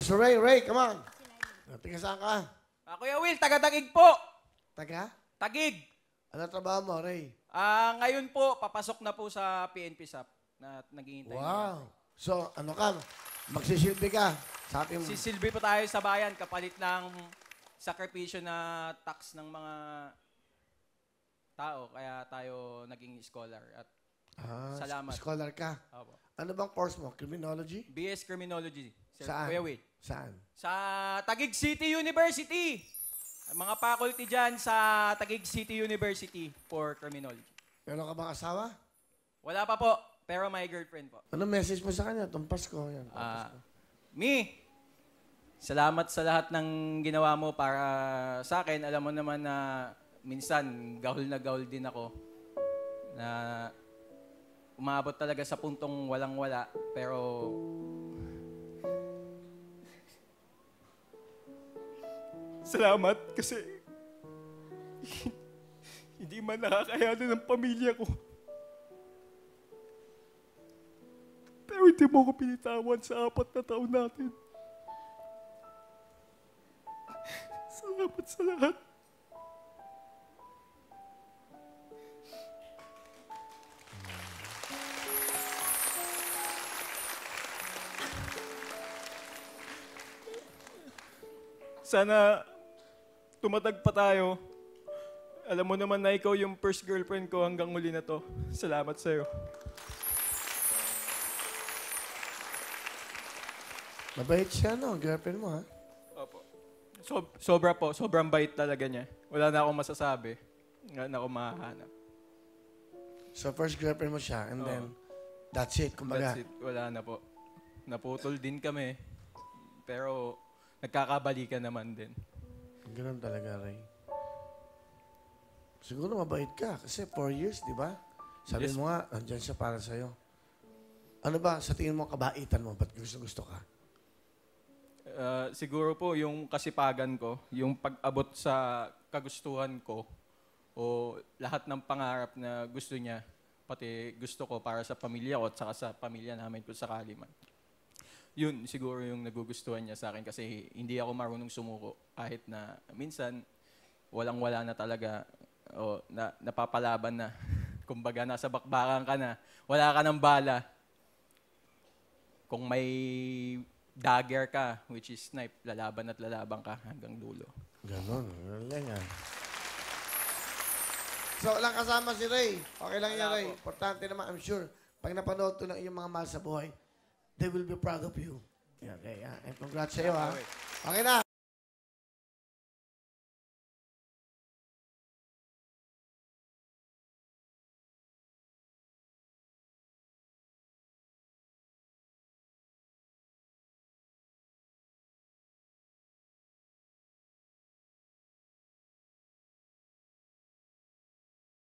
So Ray, come on. Tiga saan ka? Kuya Will, taga-Tagig po. Taga? Tagig. Ano trabaho mo, Ray? Ngayon po, papasok na po sa PNP SAP na naghihintay. Wow. So, ano ka? Magsisilbi ka sa ating... Sisilbi po tayo sa bayan kapalit ng sakripisyo na tax ng mga tao. Kaya tayo naging scholar. At salamat. Scholar ka. Opo. Ano bang course mo? Criminology? BS Criminology. Sir Saan? Kuya Will. Saan? Sa Taguig City University. Mga faculty dyan sa Taguig City University for Criminology. Meron ka bang asawa? Wala pa po, pero may girlfriend po. Ano message mo sa kanya? Itong Pasko. Yan, Mi, salamat sa lahat ng ginawa mo para sa akin. Alam mo naman na minsan gahol na gahol din ako. Na umabot talaga sa puntong walang-wala. Pero salamat kasi hindi man nakakayanan ng pamilya ko. Pero hindi mo ko pinitawan sa 4 na taon natin. Salamat sa lahat. Sana tumatag pa tayo. Alam mo naman na ikaw yung first girlfriend ko hanggang muli na to. Salamat sa'yo. Mabait siya, no? Girlfriend mo, ha? Opo. Sobra po. Sobrang bait talaga niya. Wala na akong masasabi. Wala na akong mahahanap. So, first girlfriend mo siya, and then, that's it, kumbaga. That's it. Wala na po. Naputol din kami. Pero, nagkakabalikan naman din. Ganun talaga, Ray. Siguro mabait ka, kasi 4 years, di ba? Sabi Yes. mo nga, andyan siya para sa'yo. Ano ba, sa tingin mo, kabaitan mo? Ba't gusto ka? Siguro po yung kasipagan ko, yung pag-abot sa kagustuhan ko o lahat ng pangarap na gusto niya, pati gusto ko para sa pamilya ko at saka sa pamilya namin kung sakali man. Yun siguro yung nagugustuhan niya sa akin kasi hindi ako marunong sumuko kahit na minsan walang-wala na talaga o napapalaban na. Kumbaga nasa bakbakan ka na, wala ka ng bala. Kung may dagger ka, which is snipe, lalaban at lalaban ka hanggang dulo. Ganon. Galing nga. So, lang kasama si Ray. Okay lang yan, Wala Ray. po. Importante naman, I'm sure, pag napanood to ng iyong mga mahal sa buhay, they will be proud of you. Okay, and congrats sa'yo, ha? Okay na.